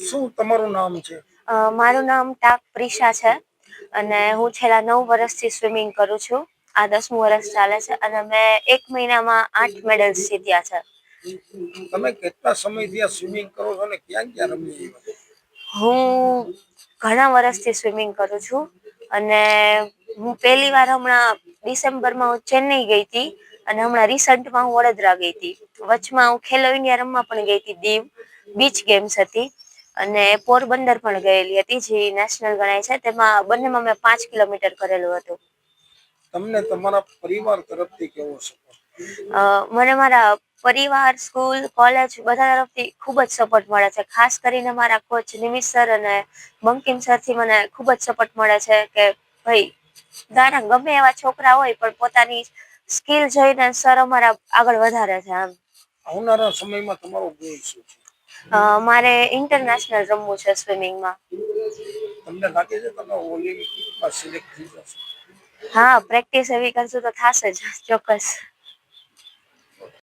શું તમારું નામ છે? મારું નામ ટાક પ્રિશા છે અને હું છેલ્લા 9 વર્ષથી સ્વિમિંગ કરું છું. આ 10મું વર્ષ ચાલે છે અને મેં 1 મહિનામાં 8 મેડલ્સ જીત્યા છે. તમે કેટલા સમયથી આ સ્વિમિંગ કરો છો અને ક્યાં ક્યાં રમી આવ્યા છો? હું ઘણા વર્ષથી સ્વિમિંગ કરું છું અને હું પહેલી વાર હમણાં ડિસેમ્બરમાં હું ચેન્નઈ ગઈ હતી અને હમણાં રિસન્ટમાં હું વડોદરા ગઈ હતી. વચમાં હું ખેલો ઇન્ડિયા રમવા પણ ગઈ હતી. દીવ બીચ ગેમ્સ હતી અને પોરબંદર પણ ગયેલી હતી જે નેશનલ ગણાય છે. તેમાં બંનેમાં મેં 5 કિલોમીટર કરેલું હતું. તમને તમારા પરિવાર તરફથી કેવો સપોર્ટ? મને મારા પરિવાર, સ્કૂલ, કોલેજ બધા તરફથી ખૂબ જ સપોર્ટ મળે છે. ખાસ કરીને મારા કોચ નિમિત સર અને બંકિમ સરથી મને ખૂબ જ સપોર્ટ મળે છે કે ભાઈ નાના ગમે એવા છોકરા હોય પણ પોતાની સ્કિલ જોઈને સર અમારા આગળ વધારે છે એમ. આવનારા સમયમાં તમારો ગોલ શું છે? મારે ઇન્ટરનેશનલ રમવું છે સ્વિમિંગમાં. તમને લાગે છે તમે ઓલિમ્પિકમાં સિલેક્ટ થઈ જશો? હા, પ્રેક્ટિસ એવી કરશું તો થશે જ ચોક્કસ.